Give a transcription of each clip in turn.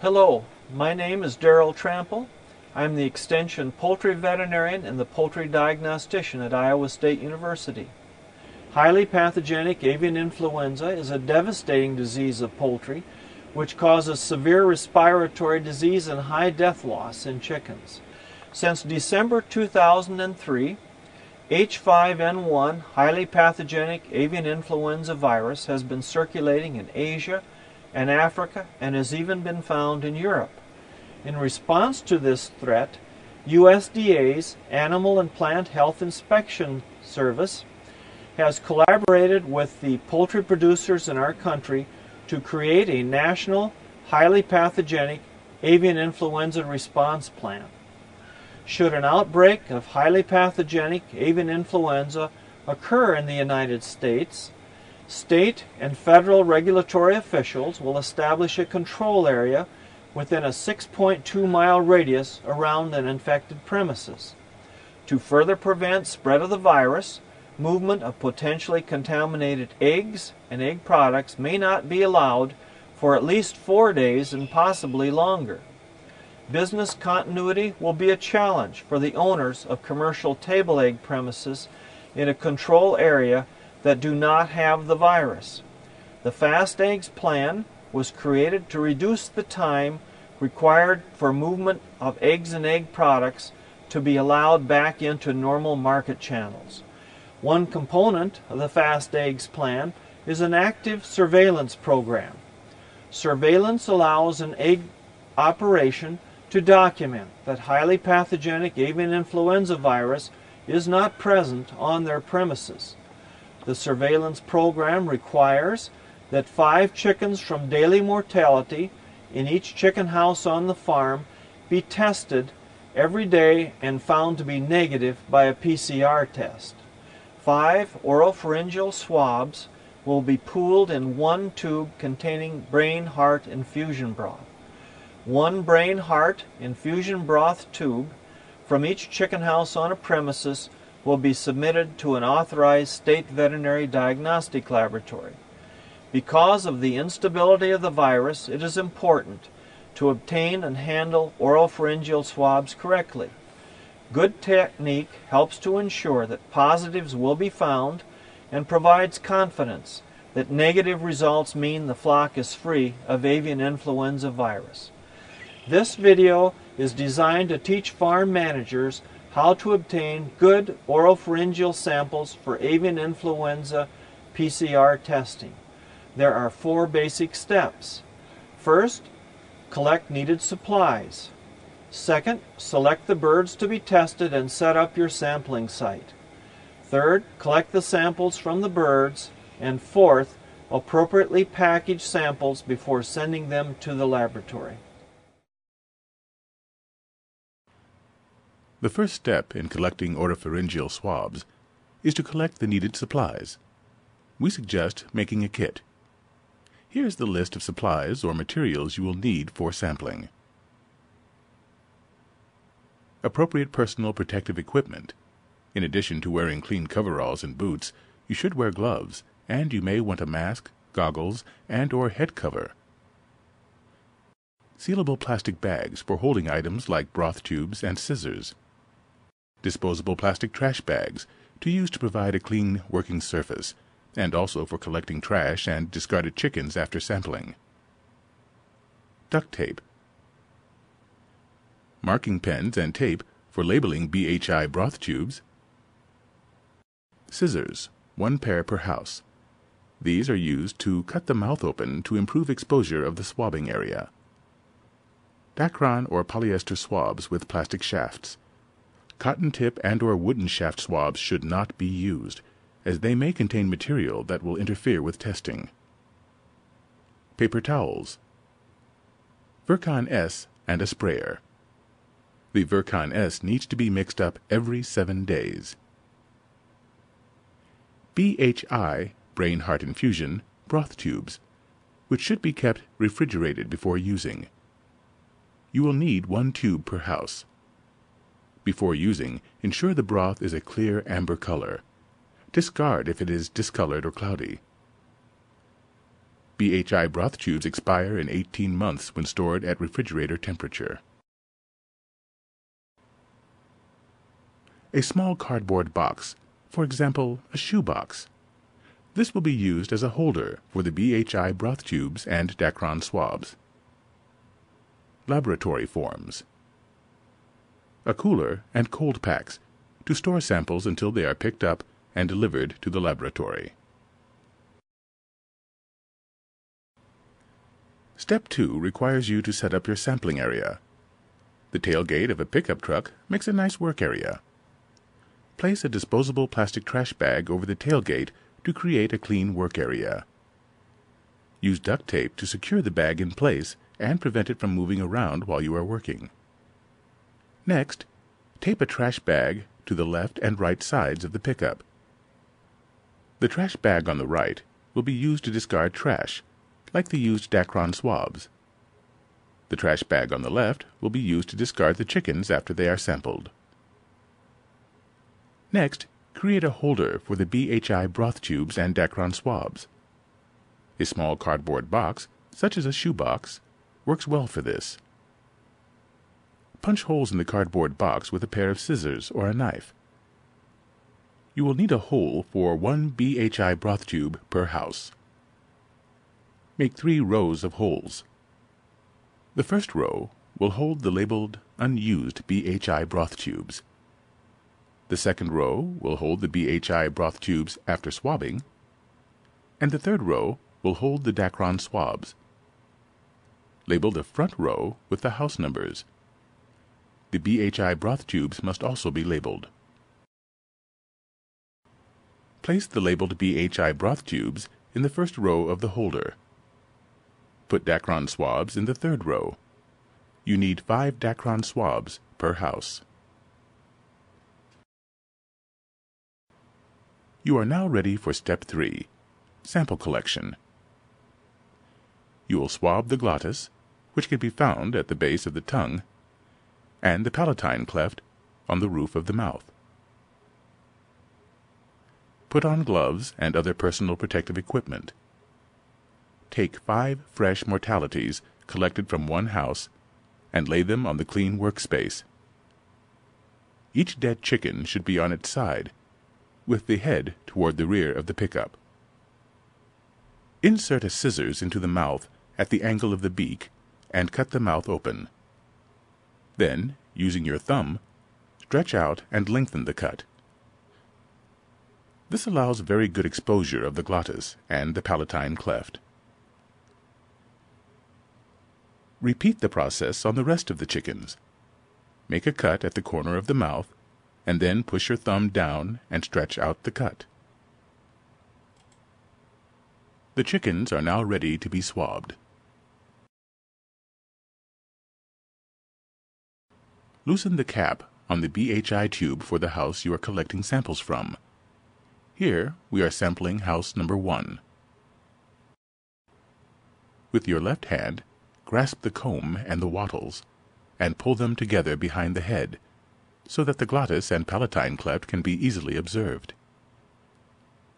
Hello, my name is Darrell Trample. I'm the Extension Poultry Veterinarian and the Poultry Diagnostician at Iowa State University. Highly pathogenic avian influenza is a devastating disease of poultry which causes severe respiratory disease and high death loss in chickens. Since December 2003, H5N1 highly pathogenic avian influenza virus has been circulating in Asia and Africa and has even been found in Europe. In response to this threat, USDA's Animal and Plant Health Inspection Service has collaborated with the poultry producers in our country to create a national highly pathogenic avian influenza response plan. Should an outbreak of highly pathogenic avian influenza occur in the United States, state and federal regulatory officials will establish a control area within a 6.2-mile radius around an infected premises. To further prevent spread of the virus, movement of potentially contaminated eggs and egg products may not be allowed for at least 4 days and possibly longer. Business continuity will be a challenge for the owners of commercial table egg premises in a control area that do not have the virus. The Fast Eggs plan was created to reduce the time required for movement of eggs and egg products to be allowed back into normal market channels. One component of the Fast Eggs plan is an active surveillance program. Surveillance allows an egg operation to document that highly pathogenic avian influenza virus is not present on their premises. The surveillance program requires that 5 chickens from daily mortality in each chicken house on the farm be tested every day and found to be negative by a PCR test. 5 oropharyngeal swabs will be pooled in 1 tube containing brain-heart infusion broth. 1 brain-heart infusion broth tube from each chicken house on a premises will be submitted to an authorized state veterinary diagnostic laboratory. Because of the instability of the virus, it is important to obtain and handle oropharyngeal swabs correctly. Good technique helps to ensure that positives will be found and provides confidence that negative results mean the flock is free of avian influenza virus. This video is designed to teach farm managers how to obtain good oropharyngeal samples for avian influenza PCR testing. There are 4 basic steps. First, collect needed supplies. Second, select the birds to be tested and set up your sampling site. Third, collect the samples from the birds. And fourth, appropriately package samples before sending them to the laboratory. The first step in collecting oropharyngeal swabs is to collect the needed supplies. We suggest making a kit. Here's the list of supplies or materials you will need for sampling. Appropriate personal protective equipment. In addition to wearing clean coveralls and boots, you should wear gloves, and you may want a mask, goggles, and/or head cover. Sealable plastic bags for holding items like broth tubes and scissors. Disposable plastic trash bags to use to provide a clean working surface, and also for collecting trash and discarded chickens after sampling. Duct tape. Marking pens and tape for labeling BHI broth tubes. Scissors, 1 pair per house. These are used to cut the mouth open to improve exposure of the swabbing area. Dacron or polyester swabs with plastic shafts. Cotton tip and/or wooden shaft swabs should not be used, as they may contain material that will interfere with testing. Paper towels. Virkon S and a sprayer. The Virkon S needs to be mixed up every 7 days. BHI, brain-heart infusion, broth tubes, which should be kept refrigerated before using. You will need 1 tube per house. Before using, ensure the broth is a clear amber color. Discard if it is discolored or cloudy. BHI broth tubes expire in 18 months when stored at refrigerator temperature. A small cardboard box, for example, a shoe box. This will be used as a holder for the BHI broth tubes and Dacron swabs. Laboratory forms. A cooler and cold packs to store samples until they are picked up and delivered to the laboratory. Step 2 requires you to set up your sampling area. The tailgate of a pickup truck makes a nice work area. Place a disposable plastic trash bag over the tailgate to create a clean work area. Use duct tape to secure the bag in place and prevent it from moving around while you are working. Next, tape a trash bag to the left and right sides of the pickup. The trash bag on the right will be used to discard trash, like the used Dacron swabs. The trash bag on the left will be used to discard the chickens after they are sampled. Next, create a holder for the BHI broth tubes and Dacron swabs. A small cardboard box, such as a shoe box, works well for this. Punch holes in the cardboard box with a pair of scissors or a knife. You will need a hole for 1 BHI broth tube per house. Make 3 rows of holes. The first row will hold the labeled unused BHI broth tubes. The second row will hold the BHI broth tubes after swabbing, and the third row will hold the Dacron swabs. Label the front row with the house numbers. The BHI broth tubes must also be labeled. Place the labeled BHI broth tubes in the first row of the holder. Put Dacron swabs in the third row. You need 5 Dacron swabs per house. You are now ready for step 3, sample collection. You will swab the glottis, which can be found at the base of the tongue, and the palatine cleft on the roof of the mouth. Put on gloves and other personal protective equipment. Take 5 fresh mortalities collected from one house and lay them on the clean workspace. Each dead chicken should be on its side, with the head toward the rear of the pickup. Insert a scissors into the mouth at the angle of the beak and cut the mouth open. Then, using your thumb, stretch out and lengthen the cut. This allows very good exposure of the glottis and the palatine cleft. Repeat the process on the rest of the chickens. Make a cut at the corner of the mouth, and then push your thumb down and stretch out the cut. The chickens are now ready to be swabbed. Loosen the cap on the BHI tube for the house you are collecting samples from. Here we are sampling house number 1. With your left hand, grasp the comb and the wattles and pull them together behind the head, so that the glottis and palatine cleft can be easily observed.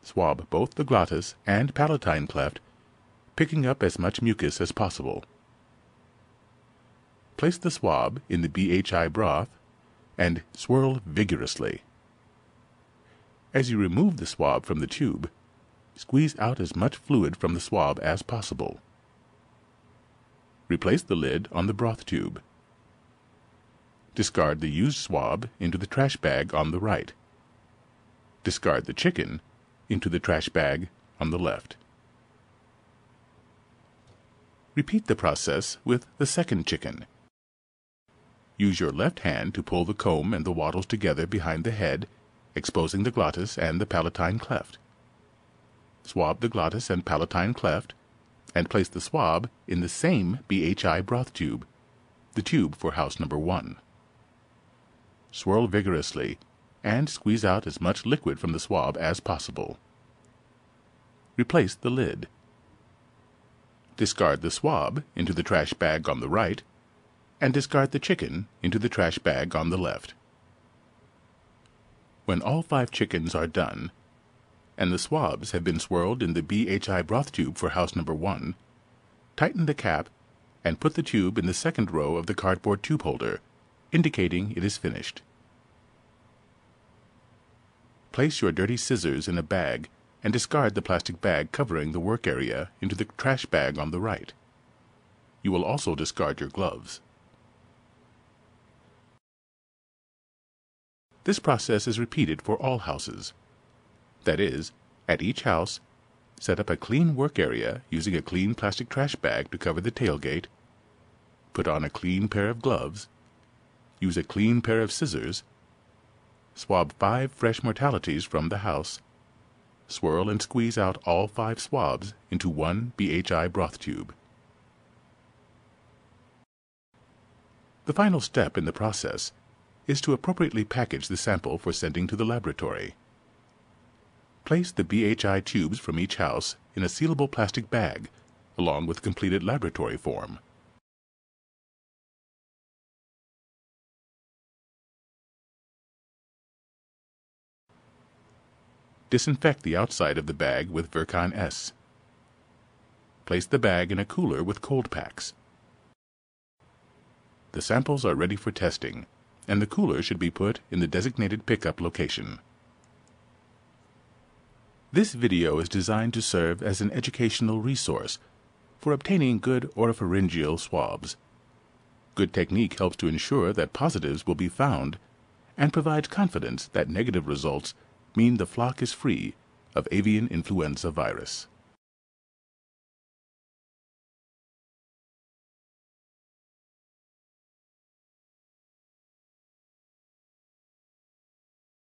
Swab both the glottis and palatine cleft, picking up as much mucus as possible. Place the swab in the BHI broth and swirl vigorously. As you remove the swab from the tube, squeeze out as much fluid from the swab as possible. Replace the lid on the broth tube. Discard the used swab into the trash bag on the right. Discard the chicken into the trash bag on the left. Repeat the process with the second chicken. Use your left hand to pull the comb and the wattles together behind the head, exposing the glottis and the palatine cleft. Swab the glottis and palatine cleft, and place the swab in the same BHI broth tube, the tube for house number 1. Swirl vigorously, and squeeze out as much liquid from the swab as possible. Replace the lid. Discard the swab into the trash bag on the right, and discard the chicken into the trash bag on the left. When all 5 chickens are done, and the swabs have been swirled in the BHI broth tube for house number 1, tighten the cap and put the tube in the second row of the cardboard tube holder, indicating it is finished. Place your dirty scissors in a bag and discard the plastic bag covering the work area into the trash bag on the right. You will also discard your gloves. This process is repeated for all houses. That is, at each house, set up a clean work area using a clean plastic trash bag to cover the tailgate, put on a clean pair of gloves, use a clean pair of scissors, swab 5 fresh mortalities from the house, swirl and squeeze out all 5 swabs into 1 BHI broth tube. The final step in the process is to appropriately package the sample for sending to the laboratory. Place the BHI tubes from each house in a sealable plastic bag, along with completed laboratory form. Disinfect the outside of the bag with Virkon S. Place the bag in a cooler with cold packs. The samples are ready for testing, and the cooler should be put in the designated pickup location. This video is designed to serve as an educational resource for obtaining good oropharyngeal swabs. Good technique helps to ensure that positives will be found and provides confidence that negative results mean the flock is free of avian influenza virus.